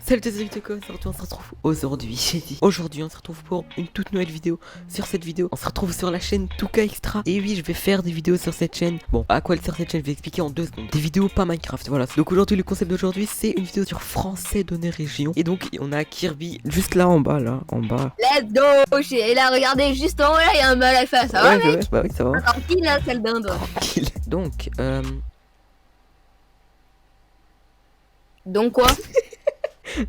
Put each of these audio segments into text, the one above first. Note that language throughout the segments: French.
Salut les amis de quoi, aujourd'hui on se retrouve aujourd'hui on se retrouve pour une toute nouvelle vidéo. Sur cette vidéo on se retrouve sur la chaîne Touka Extra. Et oui, je vais faire des vidéos sur cette chaîne. Bon, à quoi elle sert cette chaîne, je vais expliquer en 2 secondes. Des vidéos pas Minecraft, voilà. Donc aujourd'hui le concept d'aujourd'hui c'est une vidéo sur français donné région. Et donc on a Kirby juste là en bas, Let's go. Et là regardez juste en haut là, il y a un mal à faire, ça va ouais, mec? bah oui, ça va. Tranquille là, sale dinde. Tranquille. Donc quoi?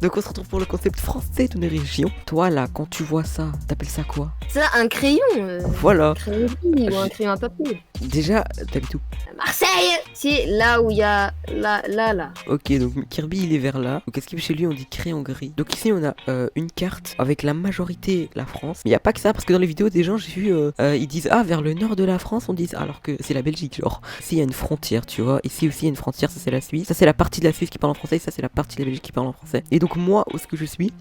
Donc on se retrouve pour le concept français donné région. Toi là, quand tu vois ça, t'appelles ça quoi? Ça, un crayon Voilà. Un crayon ou un crayon à papier. Déjà, t'habites où? Marseille. C'est là où il y a là. Ok, donc Kirby il est vers là. Donc, qu'est-ce qu'il fait chez lui? On dit crayon gris. Donc, ici, on a une carte avec la majorité la France. Mais il n'y a pas que ça, parce que dans les vidéos des gens, j'ai vu, ils disent ah, vers le nord de la France, on dit alors que c'est la Belgique. Genre, ici, il y a une frontière, tu vois. Ici aussi, il y a une frontière, ça c'est la Suisse. Ça, c'est la partie de la Suisse qui parle en français. Ça, c'est la partie de la Belgique qui parle en français. Et donc, moi, où est-ce que je suis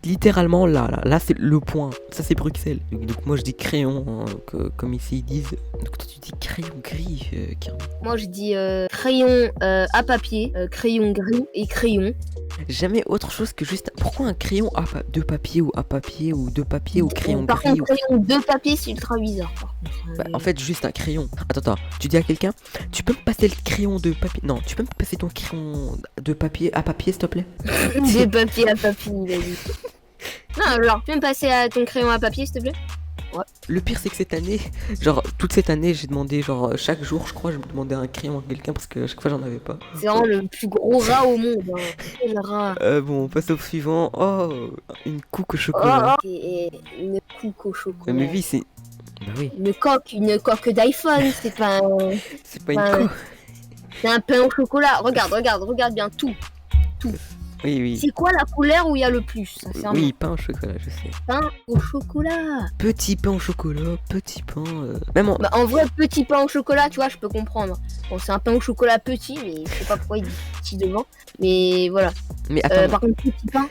littéralement là. Là, c'est le point. Ça, c'est Bruxelles. Donc moi, je dis crayon, hein, comme ici, ils disent. Donc, toi, tu dis crayon gris, Kirby. Moi je dis crayon à papier, crayon gris et crayon. Jamais autre chose que juste. Pourquoi un crayon de papier ou à papier ou de papier ou crayon Par gris contre, crayon de papier c'est ultra bizarre par contre. Bah, en fait, juste un crayon. Attends, tu dis à quelqu'un, tu peux me passer le crayon de papier? Non, tu peux me passer ton crayon de papier à papier, s'il te plaît? De papier à papier, il a dit. Non, genre, tu peux me passer ton crayon à papier s'il te plaît? Ouais. Le pire c'est que cette année, genre toute cette année j'ai demandé, genre chaque jour je crois je me demandais un crayon à quelqu'un parce que à chaque fois j'en avais pas. C'est vraiment le plus gros rat au monde, hein. Quel rat. Bon, on passe au suivant. Oh, une couque au chocolat. Et une couque au chocolat. Mais vie c'est... Bah oui. Une coque d'iPhone, c'est pas un... C'est pas une couque. C'est un pain au chocolat. Regarde bien tout. Oui. C'est quoi la couleur où il y a le plus? Oui, pain au chocolat, je sais. Pain au chocolat. Petit pain au chocolat, petit pain... Même en... Bah, en vrai, petit pain au chocolat, tu vois, je peux comprendre. Bon, c'est un pain au chocolat petit, mais je sais pas pourquoi il dit petit devant. Mais voilà. Mais attends, par contre, petit pain...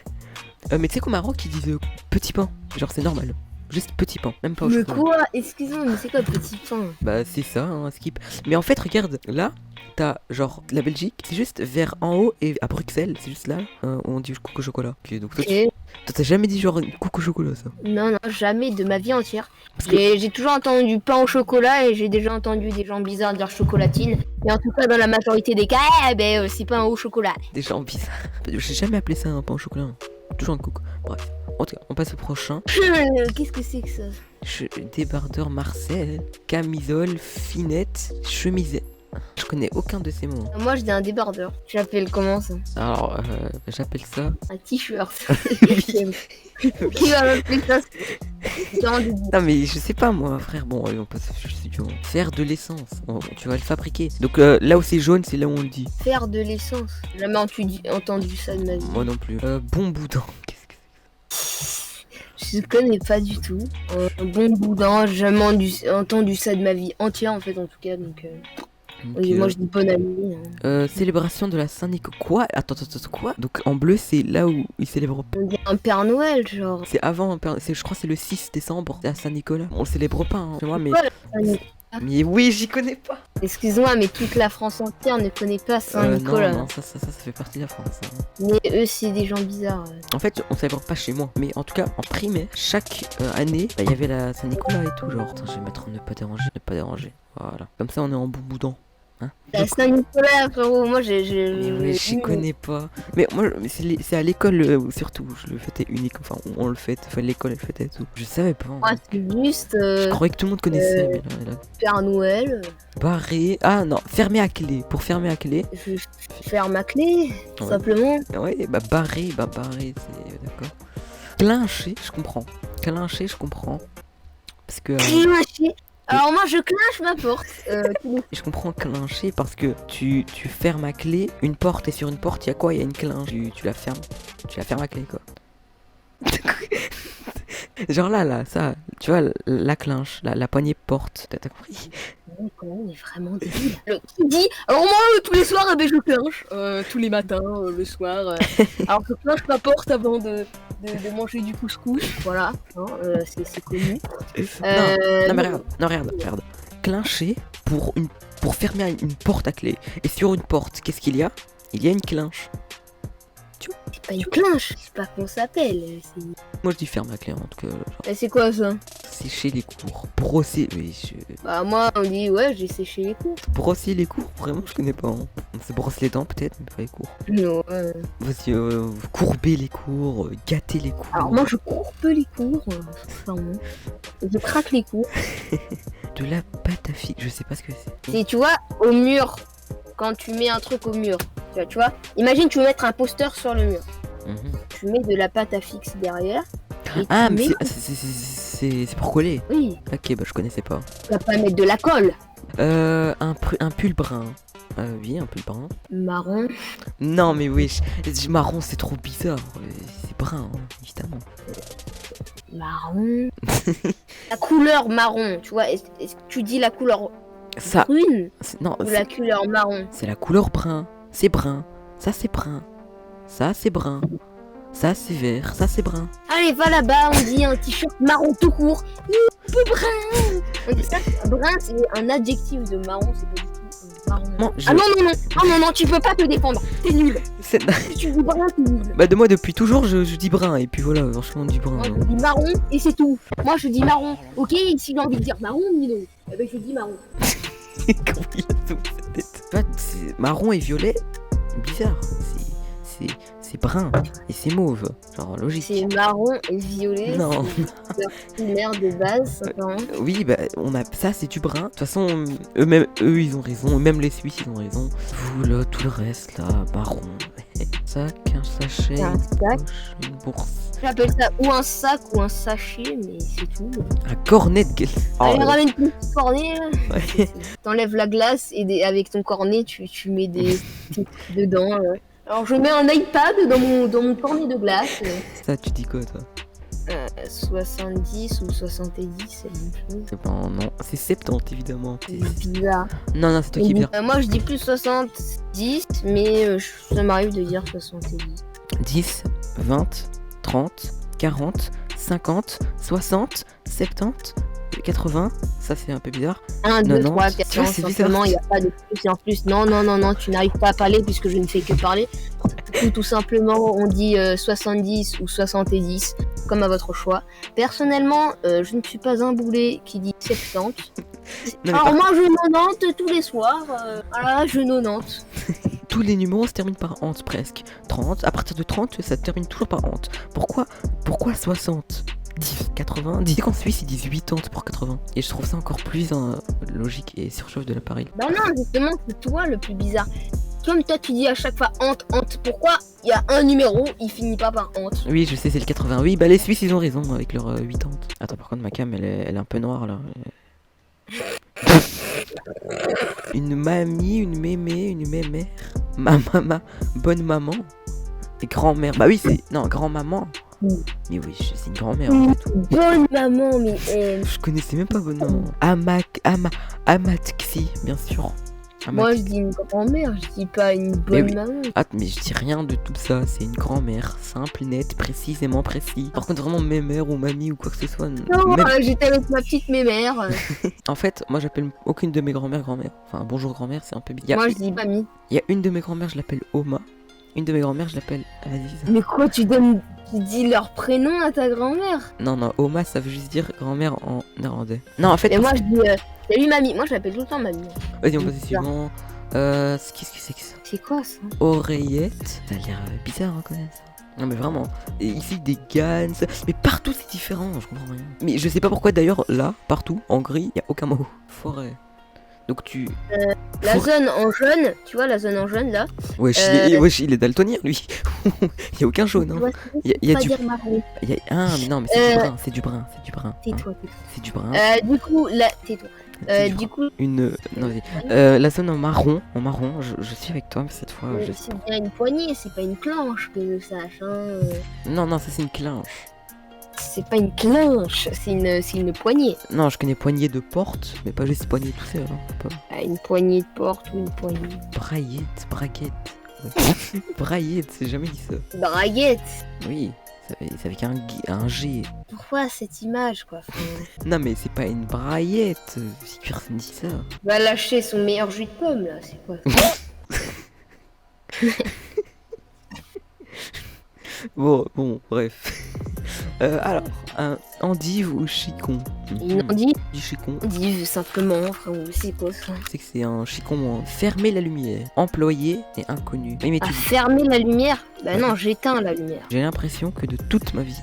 mais tu sais qu'au Maroc, ils disent petit pain. Genre, c'est normal. Juste petit pain, même pas au mais chocolat. quoi? Excuse-moi, mais c'est quoi petit pain? Bah, c'est ça, hein, skip. Mais en fait, regarde, là, t'as genre la Belgique, c'est juste vers en haut et à Bruxelles, c'est juste là où on dit coucou au chocolat. Ok, donc toi, t'as jamais dit genre une coucou au chocolat, ça? Non, jamais de ma vie entière. J'ai toujours entendu pain au chocolat et j'ai déjà entendu des gens bizarres dire chocolatine. Et en tout cas, dans la majorité des cas, c'est pain au chocolat. Des gens bizarres. J'ai jamais appelé ça un pain au chocolat. Hein. Toujours un coucou. Bref. En tout cas, on passe au prochain. Qu'est-ce que c'est que ça? Débardeur Marcel, camisole, finette, chemisette. Je connais aucun de ces mots. Hein. Moi, je dis un débardeur. J'appelle comment ça? Alors, j'appelle ça... Un t-shirt. Qui va m'appeler ça? Non mais je sais pas moi, frère. Bon, allez, on passe au suivant. Faire de l'essence. Bon, tu vas le fabriquer. Donc là où c'est jaune, c'est là où on le dit. Faire de l'essence. J'ai jamais entendu ça de ma vie. Moi non plus. Bon boudin. Je connais pas du tout. Bon boudin, j'ai jamais entendu ça de ma vie entière en fait en tout cas donc. Oui, moi je dis bonne année. Célébration de la Saint-Nicolas. Quoi? Attends, quoi? Donc en bleu c'est là où ils célèbrent. On dit un Père Noël genre. C'est avant un Père... Je crois que c'est le 6 décembre, c'est à Saint-Nicolas. On le célèbre pas, hein, chez moi, mais... Mais oui, j'y connais pas. Excuse-moi, mais toute la France entière ne connaît pas Saint-Nicolas. Non, ça fait partie de la France. Hein. Mais eux, c'est des gens bizarres. En fait, on célèbre pas chez moi. Mais en tout cas, en primaire, chaque année, il y avait la Saint-Nicolas et tout. Genre, attends, je vais mettre ne pas déranger. Voilà. Comme ça, on est en bon boudin. Hein? La Saint-Nicolas, frérot, moi j'y connais pas. Mais moi, c'est à l'école surtout. Je le fêtais unique. Enfin, on le fête. Enfin, l'école elle fêtait tout. Je savais pas. Moi, c'est juste. Je croyais que tout le monde connaissait. Mais là. Père Noël. Barré. Ah non, fermé à clé. Pour fermer à clé. Je ferme à clé, tout simplement. Ouais, bah barré, c'est. D'accord. Clinché, je comprends. Clinché, je comprends. Parce que. Clinché. Alors moi je clinche ma porte. Je comprends clincher parce que tu fermes à clé une porte et sur une porte il y a quoi? Il y a une clinche. Tu la fermes. Tu la fermes à clé quoi. Genre là, ça, tu vois, la clinche, la poignée porte. T'as compris? On est vraiment débile. Qui dit alors moi tous les soirs je clinche. Tous les matins, le soir. Alors je clinche ma porte avant de manger du couscous, voilà, hein, c'est connu. Non mais regarde. Clincher pour fermer une porte à clé. Et sur une porte, qu'est-ce qu'il y a? Il y a une clinche. C'est pas une clinche, je sais pas comment ça s'appelle. Moi je dis ferme la clé en tout cas. Genre, C'est quoi ça? sécher les cours. Brosser. Oui, Bah moi on dit ouais j'ai séché les cours. brosser les cours, vraiment je connais pas. Hein. On se brosse les dents peut-être, mais pas les cours. Non. Vas-y, courber les cours, gâter les cours. Alors moi je courbe les cours. Enfin, bon. Je craque les cours. De la pâte à fixe, je sais pas ce que c'est. C'est tu vois au mur, quand tu mets un truc au mur, tu vois, imagine tu veux mettre un poster sur le mur. Mhm. Tu mets de la pâte à fixe derrière. Et Ah, tu mais mets... c'est pour coller. Oui, Ok, bah je connaissais pas. tu vas pas mettre de la colle. Un pull brun. Oui, un pull brun. Marron. Non, mais oui, marron c'est trop bizarre. C'est brun, hein, évidemment. Marron. La couleur marron, tu vois, est-ce que tu dis la couleur Ça, brune non, ou la couleur marron? c'est la couleur brun. C'est brun. Ça c'est brun. Ça c'est brun. Ça c'est vert. Ça c'est brun. Allez, va là-bas, on dit un t-shirt marron tout court. Un peu brun. On dit ça, brun, c'est un adjectif de marron, c'est pas du tout marron. Non, Ah non, non, non, ah non, non, tu peux pas te défendre, t'es nul. c'est- Si tu dis brun, t'es nul. Bah de moi depuis toujours je dis brun et puis voilà, franchement du brun. Moi, je dis marron et c'est tout. Moi, je dis marron. Ok, s'il a envie de dire marron, dis non. Eh ben, je dis marron. Comment il a tout sa tête. En fait, c'est marron et violet, bizarre. C'est brun et c'est mauve. Genre logique. C'est marron et violet. Non. C'est leur couleur de base, simplement. Oui, bah on a ça, c'est du brun. De toute façon, eux-mêmes, eux ils ont raison. Même les Suisses ils ont raison. Vous là, tout le reste là, marron. Sac, un sachet, Un une sac. poche, une bourse. J'appelle ça ou un sac ou un sachet, mais c'est tout. Un cornet de gueule. Allez, Oh, ramène ton petit cornet. Là. ouais. T'enlèves la glace et avec ton cornet, tu mets des trucs dedans. Alors, je mets un iPad dans mon cornet de glace. Ça, tu dis quoi toi? 70 ou 70, c'est la même chose. C'est pas non, c'est 70 évidemment. C'est bizarre. Non, non, c'est toi qui viens. Moi, je dis plus 70, mais ça m'arrive de dire 70. 10, 20, 30, 40, 50, 60, 70, 80, ça c'est un peu bizarre. 1, 2, 90. 3, Tu 4, vois, 5, c'est simplement, il bizarre. n'y a pas de plus et en plus. Non, non, non, non, tu n'arrives pas à parler puisque je ne fais que parler. Du coup, tout simplement, on dit 70 ou 70, comme à votre choix. Personnellement, je ne suis pas un boulet qui dit 70. Non, mais Alors par- moi, je 90 tous les soirs. Voilà, je 90. tous les numéros se terminent par ante presque. 30, à partir de 30, ça se termine toujours par ante. Pourquoi 60 10, 80, dis qu'en Suisse ils disent 80 pour 80. Et je trouve ça encore plus logique et surchauffe de l'appareil. Bah non, justement, c'est toi le plus bizarre. Comme toi, tu dis à chaque fois hante, hante. Pourquoi il y a un numéro, il finit pas par hante? Oui, je sais, c'est le 80. Oui, bah les Suisses ils ont raison avec leur 80. Attends, par contre, ma cam elle est un peu noire là. Une mamie, une mémé, une mémère. Ma bonne maman. Et grand-mère. Bah oui, c'est. Non, grand-maman. Oui. Mais oui, c'est une grand-mère en fait. Bonne maman, mais Je connaissais même pas bonne maman. Amatxi, bien sûr. moi je dis une grand-mère, je dis pas une bonne oui. maman. Ah, mais je dis rien de tout ça, c'est une grand-mère, simple, nette, précisément précis. Par contre, vraiment mémère ou mamie ou quoi que ce soit. Non, même- j'étais avec ma petite mémère. En fait, moi j'appelle aucune de mes grand-mères grand-mère. Enfin, bonjour grand-mère, c'est un peu bizarre. Moi je dis mamie. Il y a une de mes grand-mères, je l'appelle Oma. Une de mes grand-mères, je l'appelle Aziza. Mais quoi, tu dis leur prénom à ta grand-mère? Non, non, Oma, ça veut juste dire grand-mère en néerlandais. Non, en fait, Et moi je dis salut mamie. Moi je l'appelle tout le temps mamie. vas-y, on passe suivant. Qu'est-ce que c'est que ça? C'est quoi ça? Oreillette. Ça a l'air bizarre, hein, quand même. Non, mais vraiment. Et ici, des Gans. Mais partout, c'est différent, je comprends rien. Mais je sais pas pourquoi, d'ailleurs, là, partout, en gris, y a aucun mot. Forêt. Donc tu. La Forêt. zone en jaune, tu vois la zone en jaune là. Wesh, il est daltonien, lui. Y a aucun jaune, hein. Y a pas du. dire marron. Ah, mais non, mais c'est du brun, c'est du brun, c'est du brun. hein. Tais-toi, C'est du brun. Du coup, là, tais-toi. C'est du Du brun. coup, Une. Non, vas-y. La zone en marron, je suis avec toi, mais cette fois, je sais c'est pas. bien une poignée, c'est pas une clenche que je sache. Hein. Non, non, ça c'est une clinche. C'est pas une clenche, c'est une poignée. Non, je connais poignée de porte, mais pas juste poignée tout seul. Hein. Pas... Une poignée de porte ou une poignée. Braguette. Ouais. Braguette, c'est jamais dit ça. Braguette. Oui, c'est avec un G. Pourquoi cette image quoi? Enfin, Non, mais c'est pas une braillette, si personne dit ça. va lâcher son meilleur jus de pomme là, c'est quoi? Bon, bref. Alors, un endive ou chicon? Une endive, Du chicon. simplement, frérot, c'est quoi ça? C'est que c'est un chicon. Fermer la lumière. Employé et inconnu. Oui, mais À tu fermer la lumière? Bah Ouais. non, j'éteins la lumière. J'ai l'impression que de toute ma vie,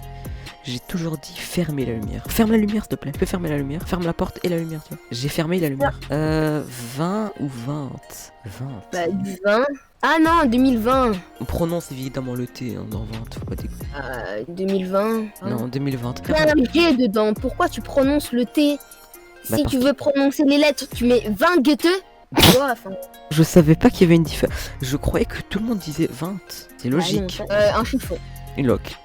j'ai toujours dit fermer la lumière. Ferme la lumière, s'il te plaît. Tu peux fermer la lumière. Ferme la porte et la lumière, tu vois. J'ai fermé la lumière. 20 ou 20? 20. Bah du 20. Ah non, 2020. On prononce évidemment le T hein, dans 20, faut pas déconner. 2020. Non, 2020. Il y a un G dedans. Pourquoi tu prononces le T? Bah, Si parce tu veux prononcer les lettres, tu mets 20 Goethe. Tu vois, enfin. Je savais pas qu'il y avait une différence. Je croyais que tout le monde disait 20. C'est logique. Ah non, un chiffon. Une loque.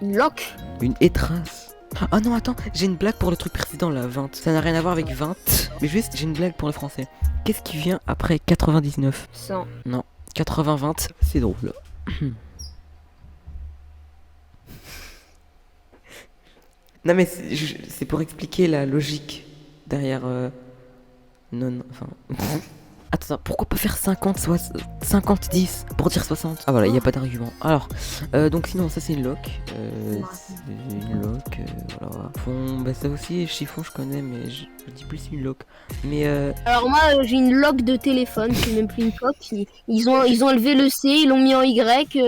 Une loque. Une étrace. Ah non, attends, j'ai une blague pour le truc précédent là, 20. Ça n'a rien à voir avec 20. Mais juste, j'ai une blague pour le français. Qu'est-ce qui vient après 99? 100. 80-20, c'est drôle. Non mais c'est pour expliquer la logique derrière... Non, enfin... Attends, pourquoi pas faire 50-10 pour dire 60? Ah voilà, il n'y a pas d'argument. Alors, donc sinon ça c'est une loque. Voilà. Bon, bah ça aussi, chiffon je connais, mais je dis plus une loque. Mais Alors moi j'ai une loque de téléphone, c'est même plus une coque. Ils ont enlevé le C, ils l'ont mis en Y,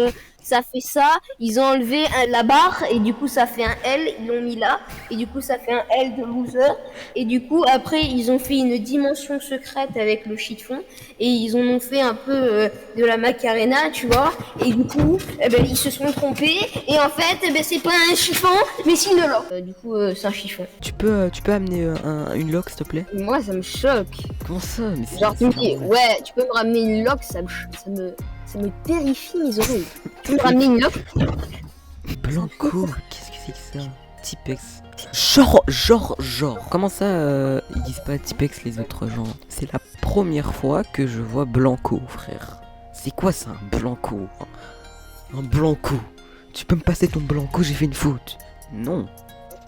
ça fait ça. Ils ont enlevé la barre et du coup ça fait un L, ils l'ont mis là. Et du coup ça fait un L de loser. Et du coup après ils ont fait une dimension secrète avec le chiffon. Et ils en ont fait un peu de la Macarena, tu vois. Et du coup ils se sont trompés. Et en fait c'est pas un chiffon, mais c'est une loque. Du coup c'est un chiffon. tu peux amener une loque s'il te plaît? Moi ça me choque. Comment ça? Mais c'est Genre tu me c'est dis, normal. ouais, tu peux me ramener une loque, ça me terrifie mes oreilles. Tu peux me ramener une loque? Blanco, qu'est-ce que c'est que ça? Tipex. Genre. Comment ça, ils disent pas Tipex les autres gens? C'est la première fois que je vois Blanco, frère. C'est quoi ça, un Blanco? Un Blanco. Tu peux me passer ton Blanco, j'ai fait une faute. Non.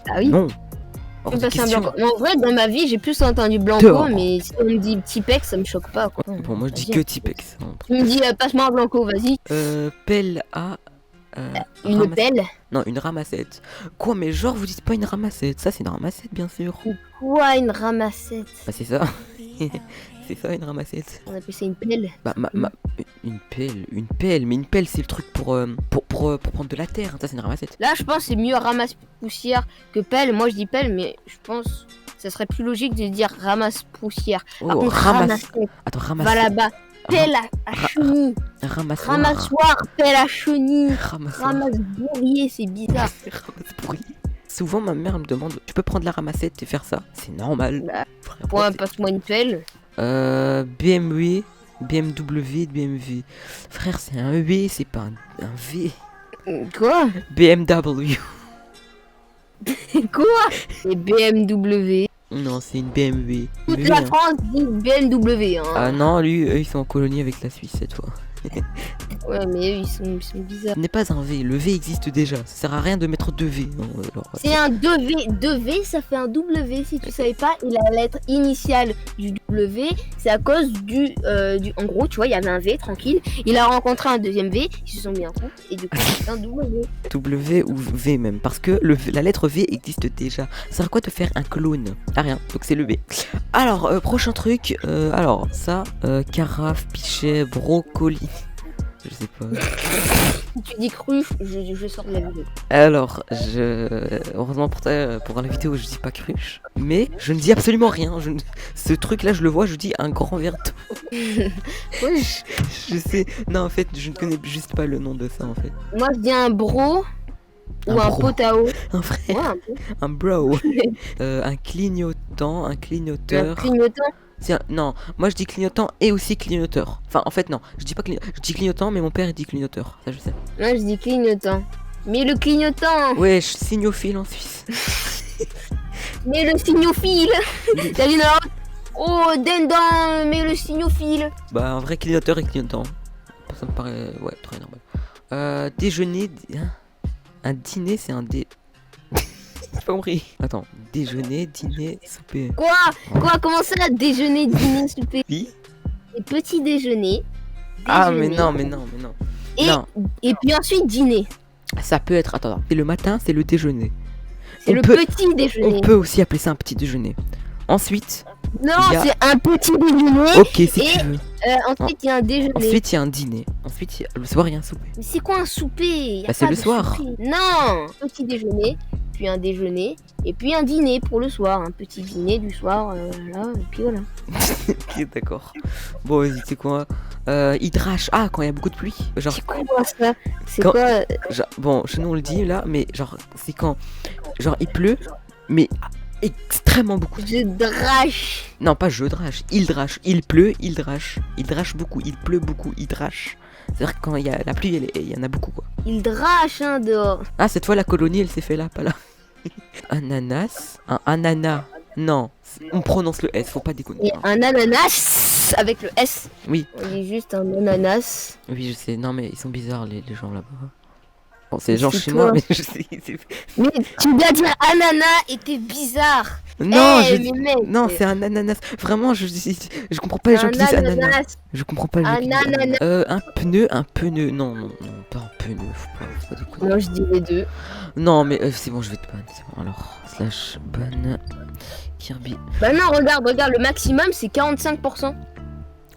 Ah oui? Non. Tu Hors peux de passer un question. Blanco. Non, en vrai, dans ma vie, j'ai plus entendu Blanco, Dehors. mais si on me dit Tipex, ça me choque pas, quoi. Bon, moi je dis Vas-y. que Tipex. Hein. Tu me dis, passe-moi un Blanco, vas-y. Pelle à. Une pelle? Non, une ramassette. Quoi, mais genre, vous dites pas une ramassette? Ça, c'est une ramassette, bien sûr. Quoi, une ramassette? Bah, c'est ça. C'est ça, une ramassette. On appelle ça une pelle. Bah, une pelle. Mais une pelle, c'est le truc pour prendre de la terre. Ça, c'est une ramassette. Là, je pense que c'est mieux ramasse-poussière que pelle. Moi, je dis pelle, mais je pense que ça serait plus logique de dire ramasse-poussière. Par Oh, contre, ramasse. ramassette, Attends, ramasse. va là-bas. Pelle à chenille. Ramassoir. Ramassoir, pelle à chenille. Ramassoir. Ramasse-bourrier, c'est bizarre. Ramasse-pourri. Souvent, ma mère me demande, tu peux prendre la ramassette et faire ça? C'est normal. Bah, Frère, point, passe-moi une pelle. BMW, BMW. Frère, c'est un V, c'est pas un V. Quoi? BMW. Quoi? C'est BMW. Non, c'est une BMW. Toute Lui, la hein. France dit BMW. Hein. Ah non, lui, eux, ils sont en colonie avec la Suisse cette fois. Ouais, mais eux, ils sont bizarres. Ce n'est pas un V, le V existe déjà. Ça sert à rien de mettre deux V. Non, alors, C'est un 2V. 2V, ça fait un W. Si tu savais pas, et la lettre initiale du W, c'est à cause du. En gros, tu vois, il y avait un V tranquille. Il a rencontré un deuxième V. Ils se sont mis en couple. Et du coup, c'est un W. W ou V même. Parce que la lettre V existe déjà. Ça sert à quoi de faire un clone? Ah rien, donc c'est le V. Alors, prochain truc. Alors, ça, carafe, pichet, brocoli. Je sais pas. Si tu dis cruche, je sors de la vidéo. Alors, heureusement pour toi, pour la vidéo, je dis pas cruche. Mais je ne dis absolument rien. Ce truc-là, je le vois, je dis un grand verre d'eau. Ouais. Je sais. Non, en fait, je ne connais juste pas le nom de ça, en fait. Moi, je dis un bro. Un Ou un bro. pote à eau. Un frère, Ouais, un peu. un bro. Un clignotant, un Un clignoteur. clignotant. Non, moi je dis clignotant et aussi clignoteur. Enfin, en fait, non, je dis pas clignotant. Je dis clignotant, mais mon père il dit clignoteur. Ça, je sais. Moi, je dis clignotant. Mais le clignotant. Ouais, je suis signophile en Suisse. Mais le signophile. T'as dit non. Oh, dindon, mais le signophile. Bah, un vrai clignoteur et clignotant. Ça me paraît, ouais, très normal. Déjeuner. Hein, un dîner, c'est un dé. J'ai pas compris. Attends, déjeuner, dîner, souper. Quoi? Comment ça, déjeuner, dîner, souper? Oui. Et petit déjeuner. Ah, mais déjeuner, non, mais non, mais non. Et, Non. et puis ensuite dîner. Ça peut être, attends, c'est le matin, c'est le déjeuner. C'est On le peut- petit déjeuner. On peut aussi appeler ça un petit déjeuner. Ensuite, Non, il y a- c'est un petit déjeuner. ok, si et- tu veux. Ensuite, il y a un déjeuner. Ensuite, il y a un dîner. Ensuite, le soir, il y a un souper. Mais c'est quoi un souper? Y a Bah, c'est pas le de soir. souper. Non, petit déjeuner, puis un déjeuner, et puis un dîner pour le soir. Un petit dîner du soir, là, et puis voilà. Ok, d'accord. Bon, vas-y, c'est quoi hydrache. Ah, quand il y a beaucoup de pluie. Genre, C'est quoi ça? C'est Quand- quoi bon, chez nous, on le dit là, mais genre, c'est quand. Genre, il pleut, mais extrêmement beaucoup. Je drache. Non, pas je drache. Il drache. Il pleut, il drache. Il drache beaucoup. Il pleut beaucoup. Il drache. C'est-à-dire que quand il y a la pluie, il y en a beaucoup, quoi. Il drache, hein, dehors. Ah, cette fois, la colonie, elle s'est fait là, pas là. Ananas. Un ananas. Non, on prononce le S, faut pas déconner. Et un ananas avec le S. Oui. On dit juste un ananas. Oui, je sais. Non, mais ils sont bizarres, les gens là-bas. Bon, c'est les gens C'est chez toi. moi, mais je sais. Mais tu dois dire ananas et t'es bizarre. Non, Eh, je dis. mais mec, Non, c'est un ananas. Vraiment, je comprends pas les gens un qui disent ananas. ananas. Je comprends pas les gens Un qui disent ananas. Un pneu. Non, non, non, pas un pneu. Faut pas déconner. Moi, je dis les deux. Non, mais c'est bon, je vais te ban. C'est bon, alors. Slash ban. Kirby. Bah non, regarde, le maximum c'est 45%.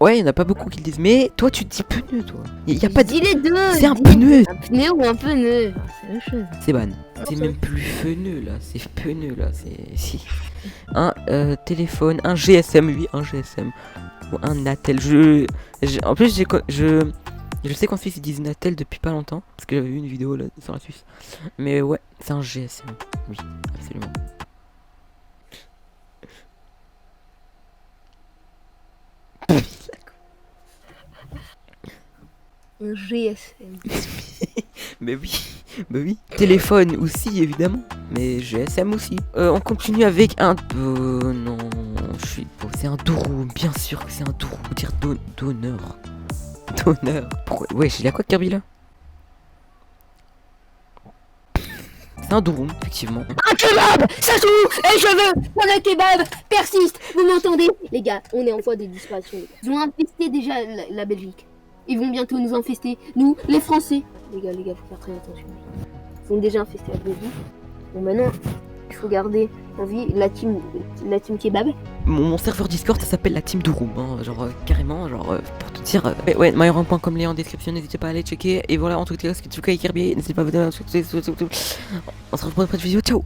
Ouais, il y en a pas beaucoup qui le disent. Mais toi, tu dis pneu, toi. Y a pas de. Dis les deux. C'est un dis- pneu. Un pneu ou un pneu. C'est la même chose. C'est ban. C'est même plus pneu là, c'est pneu là, c'est. Si. Un téléphone, un GSM, oui, un GSM. Ou un Natel. En plus, je sais qu'en Suisse ils disent Natel depuis pas longtemps. Parce que j'avais vu une vidéo là sur la Suisse. Mais ouais, c'est un GSM. Oui, absolument. Un GSM. Mais oui. Téléphone aussi, évidemment. Mais GSM aussi. On continue avec un. Non, je suis. C'est un Dourou, bien sûr que c'est un Dourou. Faut dire donneur. Donneur. Pourquoi? Ouais, il y a quoi Kirby là? C'est un Dourou, effectivement. Un kebab. Ça joue. Et je veux que le kebab persiste. Vous m'entendez? Les gars, on est en voie de disparition. Les gars. Ils ont infesté déjà la Belgique. Ils vont bientôt nous infester. Nous, les Français. Les gars, faut faire très attention. Ils ont déjà infesté la Belgique. Bon, maintenant, il faut garder en vie la team kebab. Mon serveur Discord ça s'appelle la team Dourou, hein, genre carrément, genre pour te dire. Ouais, myron.com, lien en description, n'hésitez pas à aller checker. Et voilà, en tout cas, ce que tu fais Kirby, n'hésitez pas à vous donner. On se retrouve pour une prochaine vidéo, ciao!